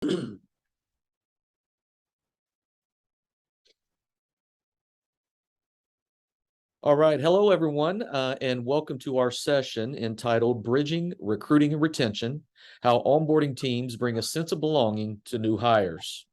All right. Hello, everyone, and welcome to our session entitled Bridging Recruiting and Retention, How Onboarding Teams Bring a Sense of Belonging to New Hires.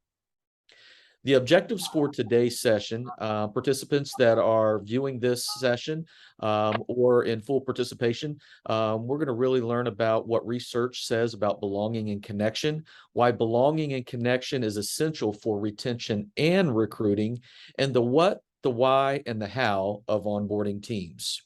The objectives for today's session, participants that are viewing this session or in full participation, we're going to really learn about what research says about belonging and connection, why belonging and connection is essential for retention and recruiting, and the what, the why, and the how of onboarding teams.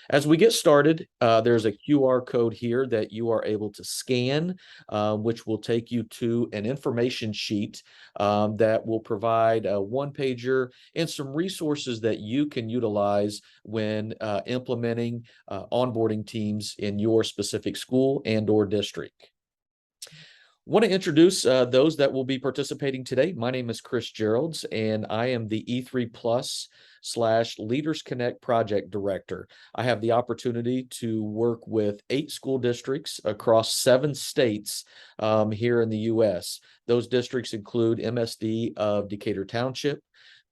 As we get started, there's a QR code here that you are able to scan, which will take you to an information sheet that will provide a one-pager and some resources that you can utilize when implementing onboarding teams in your specific school and/or district. Want to introduce those that will be participating today. My name is Chris Geralds, and I am the E3 Plus / Leaders Connect Project Director. I have the opportunity to work with 8 school districts across 7 states here in the U.S. Those districts include MSD of Decatur Township,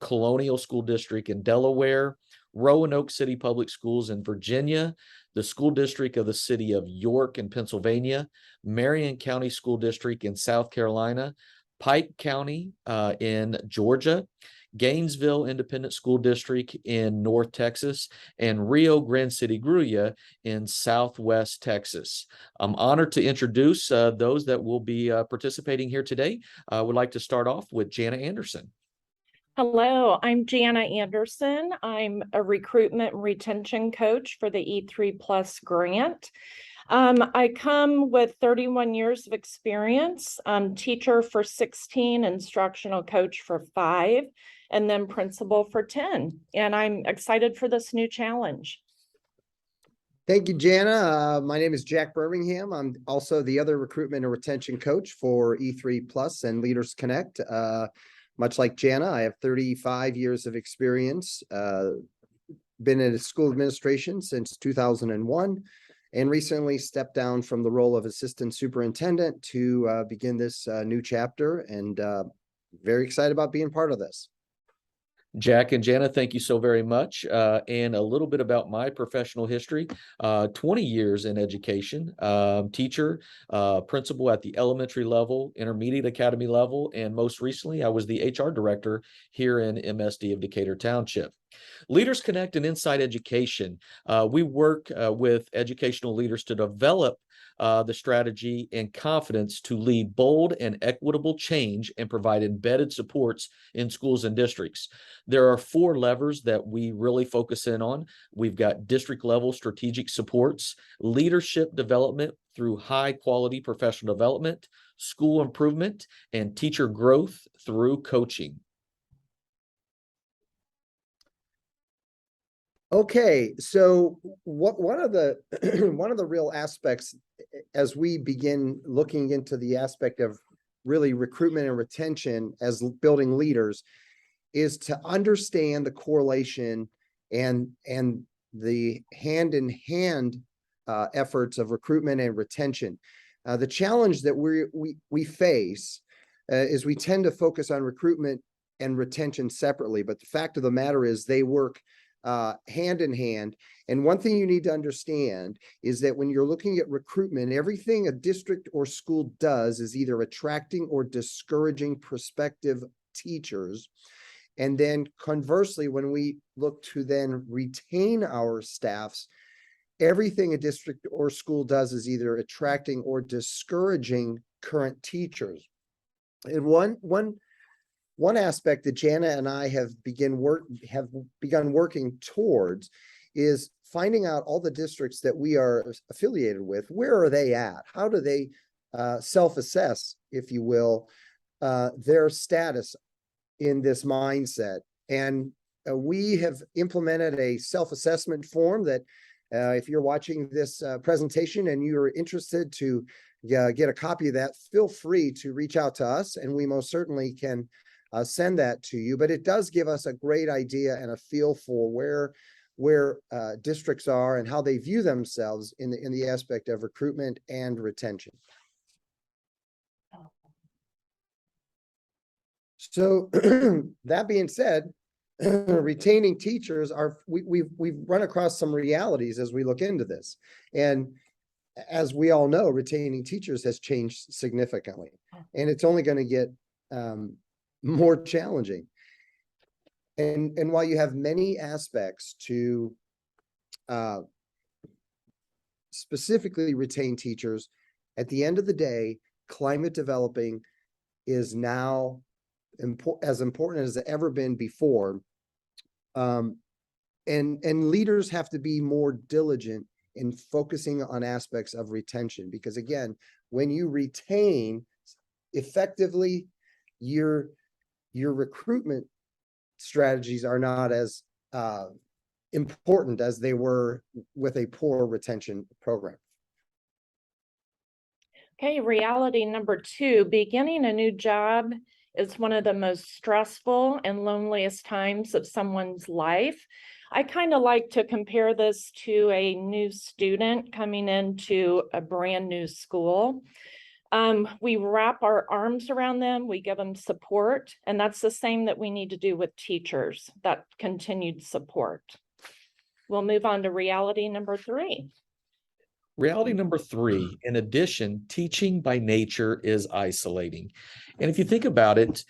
Colonial School District in Delaware, Roanoke City Public Schools in Virginia, the School District of the City of York in Pennsylvania, Marion County School District in South Carolina, Pike County in Georgia, Gainesville Independent School District in North Texas, and Rio Grande City Gruya in Southwest Texas. I'm honored to introduce those that will be participating here today. I would like to start off with Jana Anderson. Hello, I'm Jana Anderson. I'm a recruitment and retention coach for the E3 Plus grant. I come with 31 years of experience, teacher for 16, instructional coach for 5, and then principal for 10. And I'm excited for this new challenge. Thank you, Jana. My name is Jack Birmingham. I'm also the other recruitment and retention coach for E3 Plus and Leaders Connect. Much like Jana, I have 35 years of experience, been in school administration since 2001, and recently stepped down from the role of assistant superintendent to begin this new chapter, and very excited about being part of this. Jack and Jana, thank you so very much. And a little bit about my professional history, 20 years in education, teacher, principal at the elementary level, intermediate academy level, and most recently, I was the HR director here in MSD of Decatur Township. Leaders Connect and Inside Education. We work with educational leaders to develop the strategy and confidence to lead bold and equitable change and provide embedded supports in schools and districts. There are 4 levers that we really focus in on. We've got district level strategic supports, leadership development through high quality professional development, school improvement, and teacher growth through coaching. Okay, so one of the one of the real aspects as we begin looking into the aspect of really recruitment and retention as building leaders is to understand the correlation and the hand-in-hand efforts of recruitment and retention. The challenge that we face is we tend to focus on recruitment and retention separately, but the fact of the matter is they work hand in hand. And one thing you need to understand is that when you're looking at recruitment, everything a district or school does is either attracting or discouraging prospective teachers. And then conversely, when we look to then retain our staffs, everything a district or school does is either attracting or discouraging current teachers. And one aspect that Jana and I have begun working towards is finding out all the districts that we are affiliated with. Where are they at? How do they self-assess, if you will, their status in this mindset? And we have implemented a self-assessment form that if you're watching this presentation and you're interested to get a copy of that, feel free to reach out to us, and we most certainly can send that to you. But it does give us a great idea and a feel for where districts are and how they view themselves in the aspect of recruitment and retention. So that being said, retaining teachers we've run across some realities as we look into this. And as we all know, retaining teachers has changed significantly, and it's only going to get more challenging. And while you have many aspects to specifically retain teachers, at the end of the day, climate developing is now as important as it's ever been before. And leaders have to be more diligent in focusing on aspects of retention, because again, when you retain effectively, your recruitment strategies are not as important as they were with a poor retention program. Okay, reality number 2, beginning a new job is one of the most stressful and loneliest times of someone's life. I kind of like to compare this to a new student coming into a brand new school. We wrap our arms around them, we give them support, and that's the same that we need to do with teachers, that continued support. We'll move on to reality number 3. Reality number 3, in addition, teaching by nature is isolating. And if you think about it,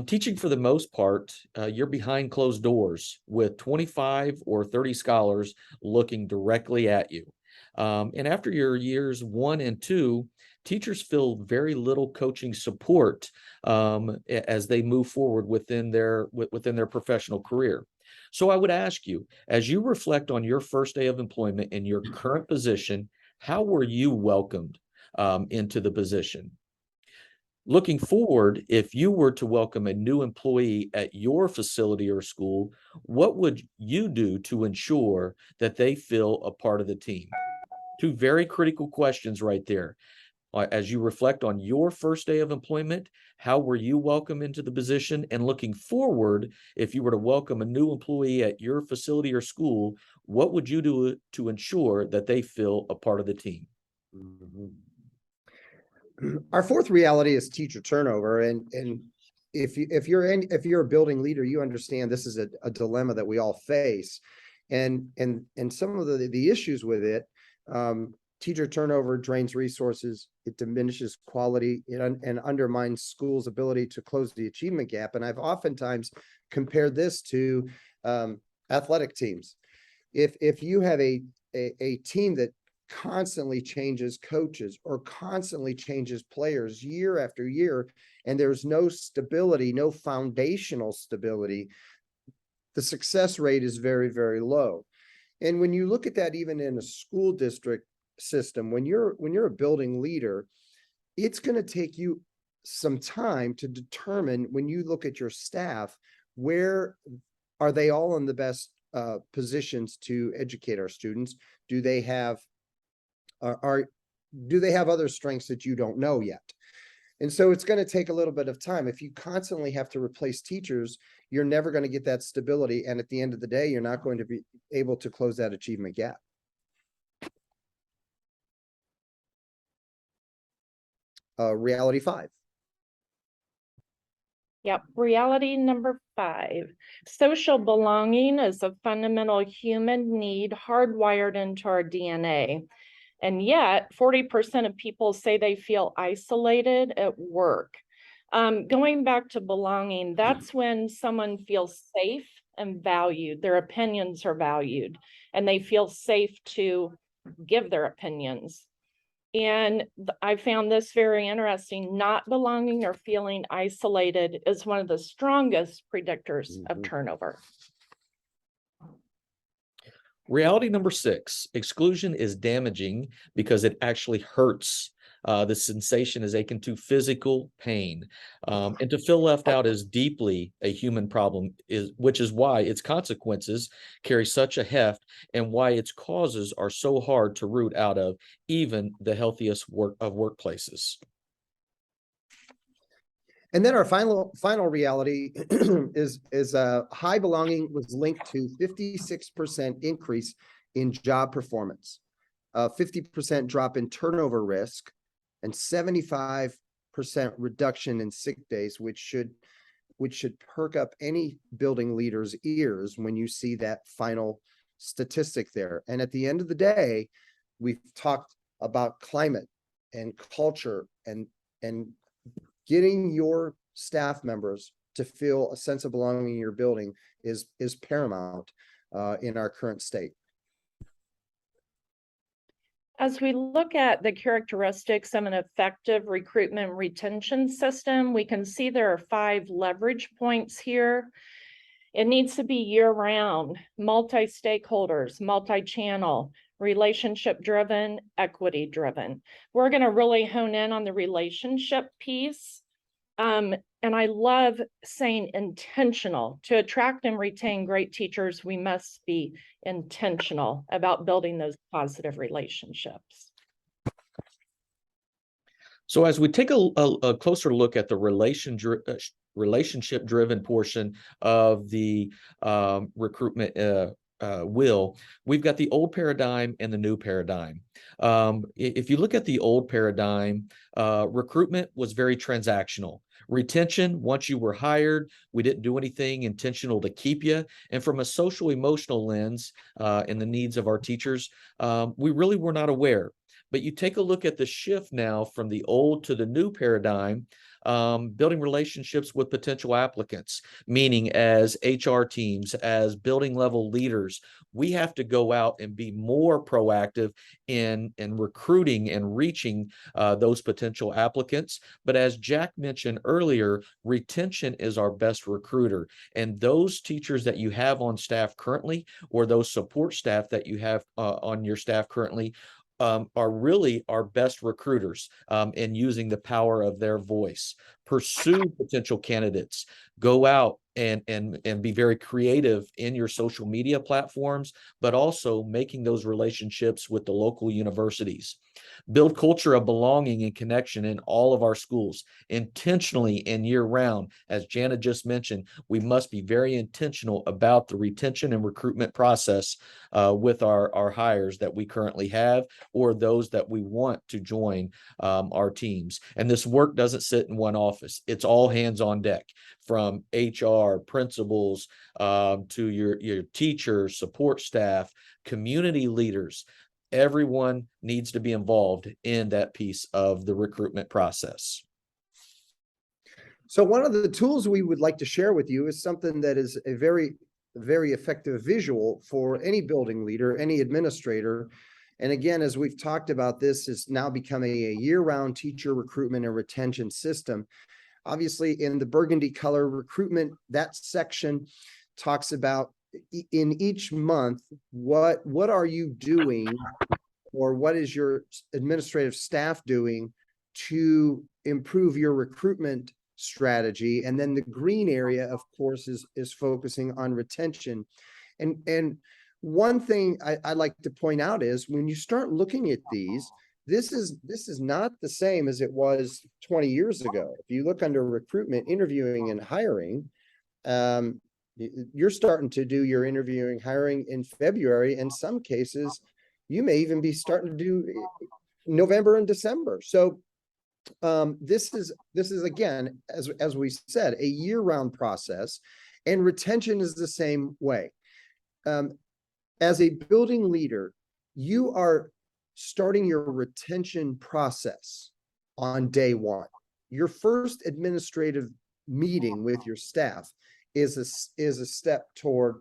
teaching for the most part, you're behind closed doors with 25 or 30 scholars looking directly at you. And after your years 1 and 2, teachers feel very little coaching support as they move forward within their professional career. So I would ask you, as you reflect on your first day of employment in your current position, how were you welcomed into the position? Looking forward, if you were to welcome a new employee at your facility or school, what would you do to ensure that they feel a part of the team? 2 very critical questions right there. As you reflect on your first day of employment, how were you welcomed into the position? And looking forward, if you were to welcome a new employee at your facility or school, what would you do to ensure that they feel a part of the team? Our fourth reality is teacher turnover. And if you're a building leader, you understand this is a dilemma that we all face. And some of the issues with it, teacher turnover drains resources, it diminishes quality, and undermines schools' ability to close the achievement gap. And I've oftentimes compared this to athletic teams. If you have a team that constantly changes coaches or constantly changes players year after year, and there's no stability, no foundational stability, the success rate is very, very low. And when you look at that, even in a school district system, when you're a building leader, it's going to take you some time to determine, when you look at your staff, where are they all in the best positions to educate our students? Do they have other strengths that you don't know yet? And so it's going to take a little bit of time. If you constantly have to replace teachers, you're never going to get that stability, and at the end of the day, you're not going to be able to close that achievement gap. Reality 5. Yep, reality number 5. Social belonging is a fundamental human need hardwired into our DNA. And yet 40% of people say they feel isolated at work. Going back to belonging, that's when someone feels safe and valued. Their opinions are valued, and they feel safe to give their opinions. And I found this very interesting. Not belonging or feeling isolated is one of the strongest predictors of turnover. Reality number 6, exclusion is damaging because it actually hurts. The sensation is akin to physical pain. And to feel left out is deeply a human problem, which is why its consequences carry such a heft and why its causes are so hard to root out of even the healthiest workplaces. And then our final reality is high belonging was linked to 56% increase in job performance, 50% drop in turnover risk, and 75% reduction in sick days, which should which should perk up any building leader's ears when you see that final statistic there. And at the end of the day, we've talked about climate and culture and getting your staff members to feel a sense of belonging in your building is paramount in our current state. As we look at the characteristics of an effective recruitment retention system, we can see there are 5 leverage points here. It needs to be year-round, multi-stakeholders, multi-channel, relationship-driven, equity-driven. We're going to really hone in on the relationship piece. And I love saying intentional. To attract and retain great teachers, we must be intentional about building those positive relationships. So as we take a closer look at the relationship-driven portion of the recruitment wheel, we've got the old paradigm and the new paradigm. If you look at the old paradigm, recruitment was very transactional. Retention, once you were hired, we didn't do anything intentional to keep you. And from a social emotional lens and the needs of our teachers, we really were not aware. But you take a look at the shift now from the old to the new paradigm, building relationships with potential applicants, meaning as HR teams, as building level leaders, we have to go out and be more proactive in recruiting and reaching those potential applicants. But as Jack mentioned earlier, retention is our best recruiter. And those teachers that you have on staff currently, or those support staff that you have on your staff currently, are really our best recruiters in using the power of their voice. Pursue potential candidates. Go out and be very creative in your social media platforms, but also making those relationships with the local universities. Build culture of belonging and connection in all of our schools, intentionally and year-round. As Jana just mentioned, we must be very intentional about the retention and recruitment process with our hires that we currently have, or those that we want to join our teams. And this work doesn't sit in one office. It's all hands on deck, from HR, principals, to your teachers, support staff, community leaders. Everyone needs to be involved in that piece of the recruitment process. So one of the tools we would like to share with you is something that is a very, very effective visual for any building leader, any administrator. And again, as we've talked about, this is now becoming a year-round teacher recruitment and retention system. Obviously, in the burgundy color recruitment, that section talks about in each month, what are you doing, or what is your administrative staff doing to improve your recruitment strategy? And then the green area, of course, is focusing on retention. And one thing I'd like to point out is, when you start looking at these, this is not the same as it was 20 years ago. If you look under recruitment, interviewing, and hiring, you're starting to do your interviewing, hiring in February. In some cases, you may even be starting to do November and December. So this is again, as we said, a year-round process, and retention is the same way. As a building leader, you are starting your retention process on day one. Your first administrative meeting with your staff is a step toward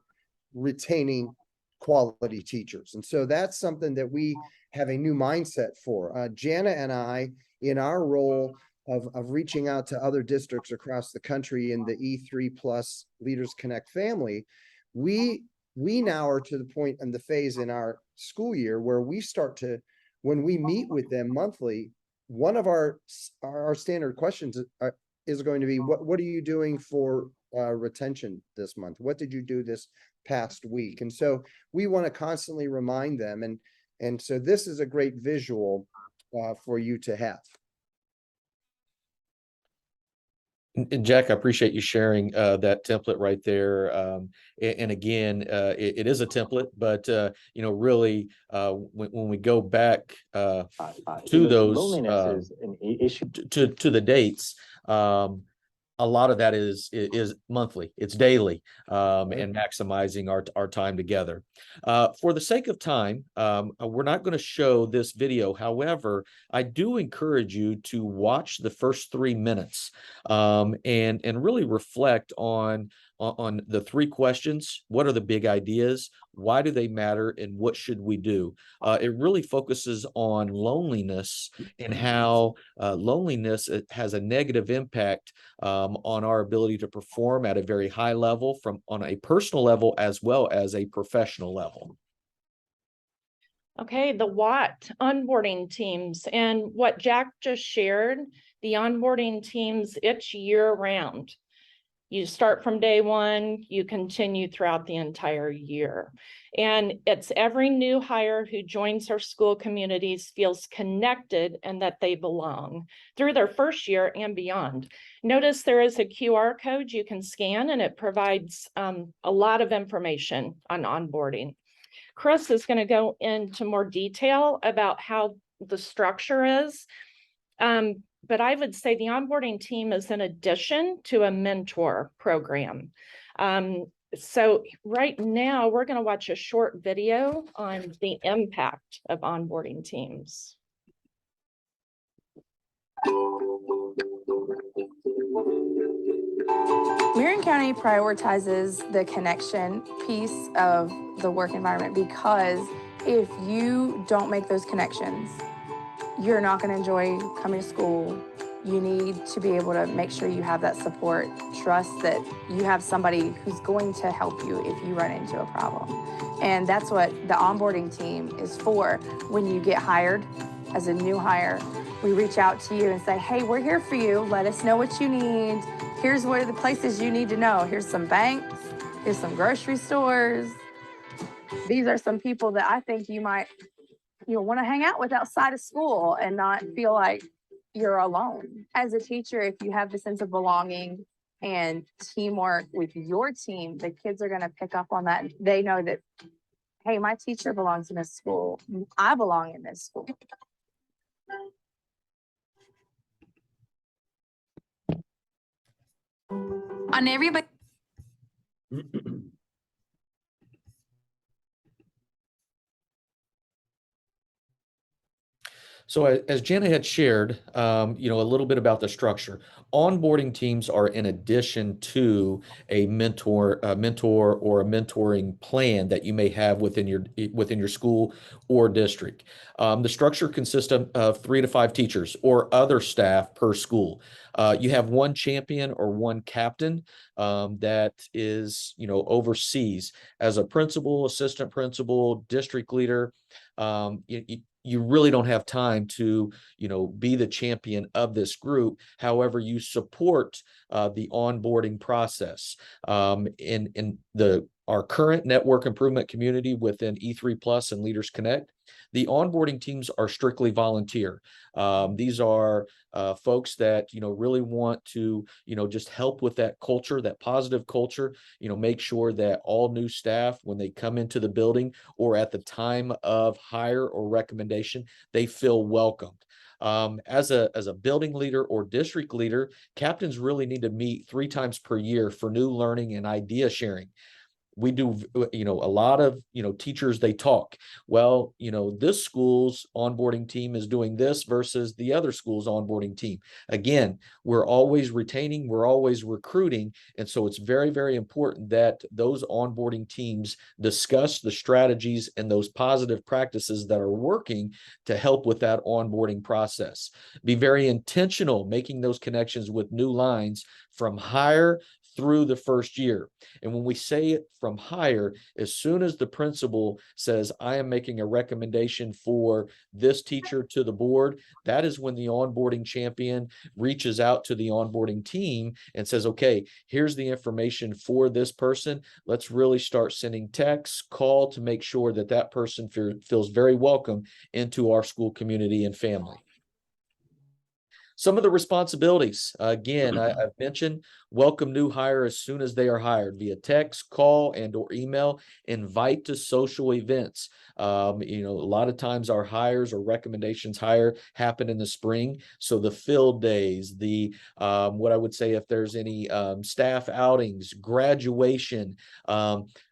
retaining quality teachers. And so that's something that we have a new mindset for. Jana and I, in our role of reaching out to other districts across the country in the E3 Plus Leaders Connect family, we now are to the point in the phase in our school year where we start to, when we meet with them monthly, one of our standard questions is going to be, what are you doing for retention this month? What did you do this past week? And so we want to constantly remind them. And so this is a great visual for you to have. And Jack, I appreciate you sharing that template right there. And again, it is a template, but really, when we go back to those loneliness is an issue to the dates, A lot of that is monthly, it's daily, Okay. and maximizing our time together. For the sake of time, we're not going to show this video. However, I do encourage you to watch the first 3 minutes, and really reflect on the 3 questions. What are the big ideas? Why do they matter? And what should we do? It really focuses on loneliness and how loneliness has a negative impact on our ability to perform at a very high level, from on a personal level as well as a professional level. Okay, the what onboarding teams, and what Jack just shared, the onboarding teams, it's year round. You start from day one, you continue throughout the entire year. And it's every new hire who joins our school communities feels connected and that they belong through their first year and beyond. Notice there is a QR code you can scan, and it provides a lot of information on onboarding. Chris is going to go into more detail about how the structure is. But I would say the onboarding team is in addition to a mentor program. So right now we're going to watch a short video on the impact of onboarding teams. Marion County prioritizes the connection piece of the work environment, because if you don't make those connections, you're not going to enjoy coming to school. You need to be able to make sure you have that support, trust that you have somebody who's going to help you if you run into a problem. And that's what the onboarding team is for. When you get hired as a new hire, we reach out to you and say, hey, we're here for you. Let us know what you need. Here's what are the places you need to know. Here's some banks. Here's some grocery stores. These are some people that I think you might want to hang out with outside of school and not feel like you're alone. As a teacher, if you have the sense of belonging and teamwork with your team, the kids are going to pick up on that. They know that, hey, my teacher belongs in this school. I belong in this school. On everybody. So as Jana had shared, a little bit about the structure. Onboarding teams are in addition to a mentor or a mentoring plan that you may have within your school or district. The structure consists of 3 to 5 teachers or other staff per school. You have one champion or one captain that is, oversees as a principal, assistant principal, district leader. You really don't have time to, be the champion of this group. However, you support the onboarding process. In our current network improvement community within E3 Plus and Leaders Connect, the onboarding teams are strictly volunteer. These are folks that, really want to, just help with that culture, that positive culture, make sure that all new staff, when they come into the building or at the time of hire or recommendation, they feel welcomed. As a building leader or district leader, captains really need to meet 3 times per year for new learning and idea sharing. We do, a lot of, teachers, they talk. Well, this school's onboarding team is doing this versus the other school's onboarding team. Again, we're always retaining, we're always recruiting. And so it's very, very important that those onboarding teams discuss the strategies and those positive practices that are working to help with that onboarding process. Be very intentional making those connections with new lines from hire through the first year. And when we say it from hire, as soon as the principal says, I am making a recommendation for this teacher to the board, that is when the onboarding champion reaches out to the onboarding team and says, okay, here's the information for this person. Let's really start sending texts, call to make sure that that person feels very welcome into our school community and family. Some of the responsibilities, again, I've mentioned, welcome new hire as soon as they are hired via text, call, and or email, invite to social events. A lot of times our hires or recommendations hire happen in the spring. So the field days, what I would say, if there's any staff outings, graduation,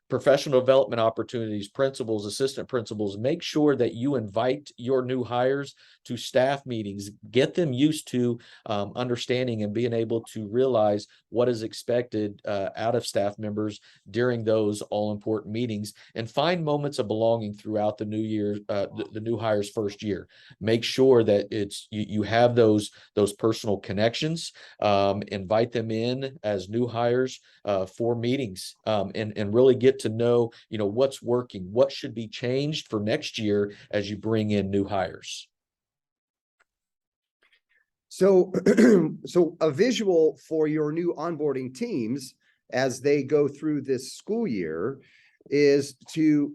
professional development opportunities, principals, assistant principals, make sure that you invite your new hires to staff meetings, get them used to understanding and being able to realize what is expected out of staff members during those all important meetings, and find moments of belonging throughout the new year, the new hires' first year. Make sure that you have those personal connections, invite them in as new hires for meetings, and really get to know, what's working, what should be changed for next year as you bring in new hires. So, so a visual for your new onboarding teams as they go through this school year is to,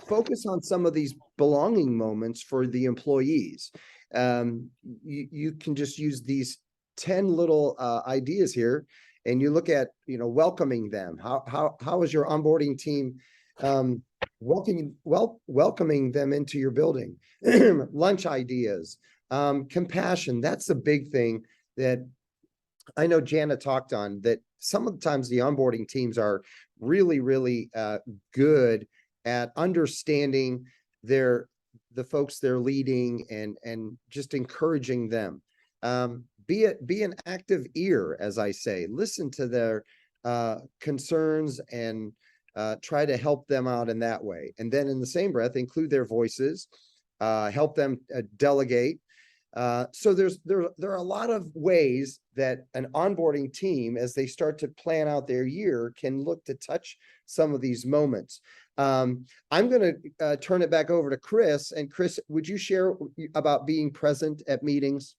focus on some of these belonging moments for the employees. You can just use these 10 little ideas here, and you look at, welcoming them. How is your onboarding team welcoming them into your building? Lunch ideas. Compassion, that's a big thing that I know Jana talked on, that some of the times the onboarding teams are really, really good at understanding the folks they're leading and just encouraging them. Be an active ear, as I say, listen to their concerns and try to help them out in that way. And then in the same breath, include their voices, help them delegate. So there are a lot of ways that an onboarding team, as they start to plan out their year, can look to touch some of these moments. I'm going to turn it back over to Chris. And Chris, would you share about being present at meetings?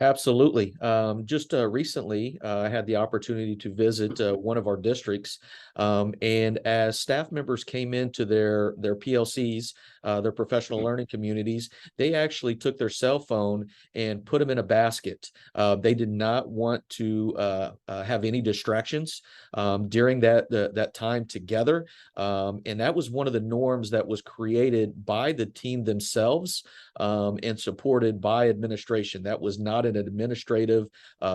Absolutely. Just recently, I had the opportunity to visit one of our districts, and as staff members came into their PLCs, their professional learning communities, they actually took their cell phone and put them in a basket. They did not want to have any distractions during that time together, and that was one of the norms that was created by the team themselves and supported by administration. That was not an administrative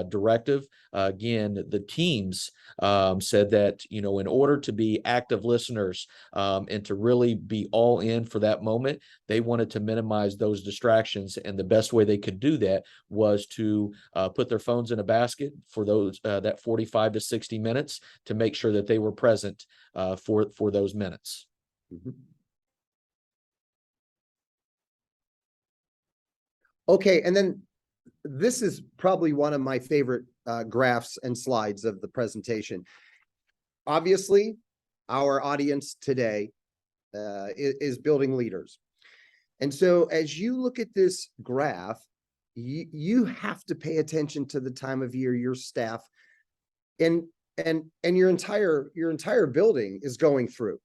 directive. Again, the teams said that, in order to be active listeners and to really be all in for that moment, they wanted to minimize those distractions. And the best way they could do that was to put their phones in a basket for those that 45 to 60 minutes to make sure that they were present for those minutes. Mm-hmm. Okay, and then this is probably one of my favorite graphs and slides of the presentation. Obviously, our audience today is building leaders. And so as you look at this graph, you have to pay attention to the time of year your staff and your entire building is going through.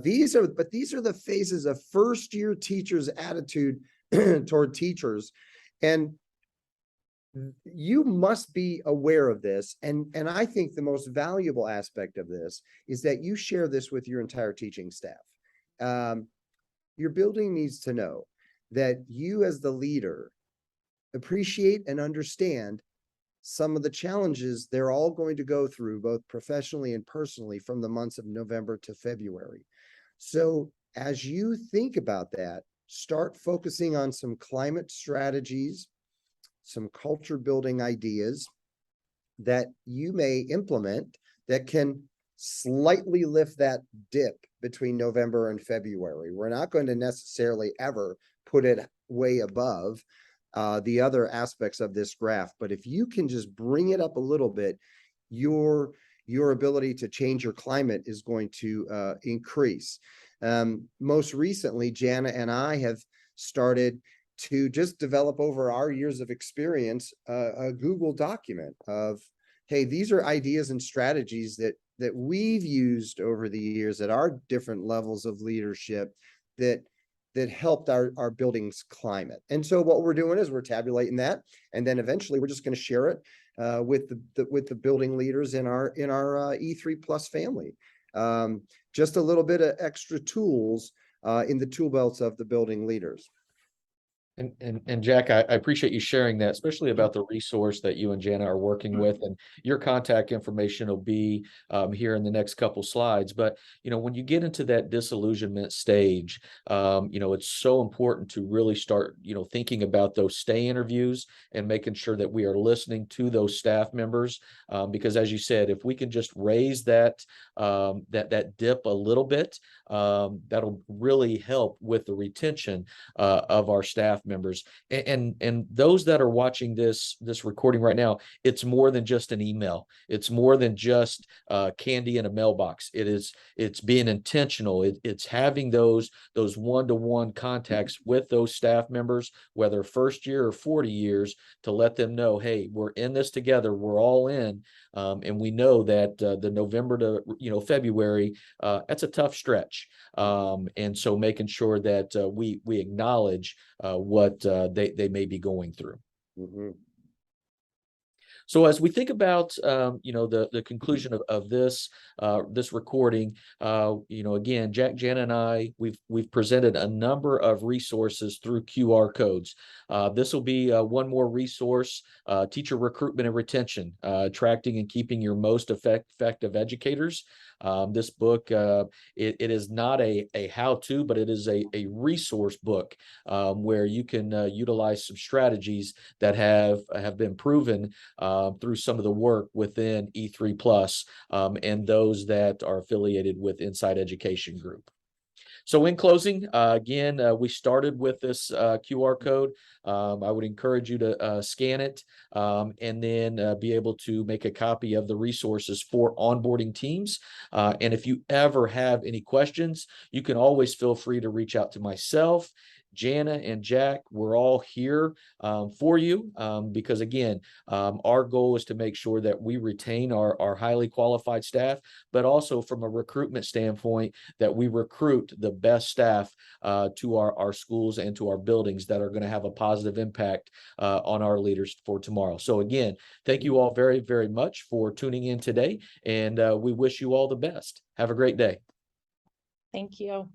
These are the phases of first year teachers' attitude toward teachers. And you must be aware of this. And I think the most valuable aspect of this is that you share this with your entire teaching staff. Your building needs to know that you, as the leader, appreciate and understand some of the challenges they're all going to go through, both professionally and personally, from the months of November to February. So as you think about that, start focusing on some climate strategies, some culture building ideas that you may implement that can slightly lift that dip between November and February. We're not going to necessarily ever put it way above the other aspects of this graph, but if you can just bring it up a little bit, your ability to change your climate is going to increase. Most recently, Jana and I have started to just develop over our years of experience a Google document of, hey, these are ideas and strategies that we've used over the years at our different levels of leadership that that helped our building's climate. And so what we're doing is we're tabulating that, and then eventually we're just going to share it with the building leaders in our E3 Plus family. Just a little bit of extra tools in the tool belts of the building leaders. And Jack, I appreciate you sharing that, especially about the resource that you and Jana are working with, and your contact information will be here in the next couple slides. But when you get into that disillusionment stage, it's so important to really start thinking about those stay interviews and making sure that we are listening to those staff members, because as you said, if we can just raise that dip a little bit, that'll really help with the retention of our staff members. And those that are watching this recording right now, it's more than just an email. It's more than just candy in a mailbox. It's being intentional. It's having those one-to-one contacts with those staff members, whether first year or 40 years, to let them know, hey, we're in this together. We're all in. And we know that the November to February, that's a tough stretch. And so making sure that we acknowledge what they may be going through. Mm-hmm. So as we think about the conclusion of this recording, again, Jack, Jana, and I, we've presented a number of resources through QR codes. This will be one more resource: teacher recruitment and retention, attracting and keeping your most effective educators. This book, it is not a how-to, but it is a resource book where you can utilize some strategies that have been proven through some of the work within E3 Plus and those that are affiliated with Inside Education Group. So in closing, again, we started with this QR code. I would encourage you to scan it and then be able to make a copy of the resources for Onboarding Teams. And if you ever have any questions, you can always feel free to reach out to myself, Jana, and Jack. We're all here for you because, again, our goal is to make sure that we retain our highly qualified staff, but also from a recruitment standpoint, that we recruit the best staff to our schools and to our buildings that are going to have a positive impact on our leaders for tomorrow. So again, thank you all very, very much for tuning in today, and we wish you all the best. Have a great day. Thank you.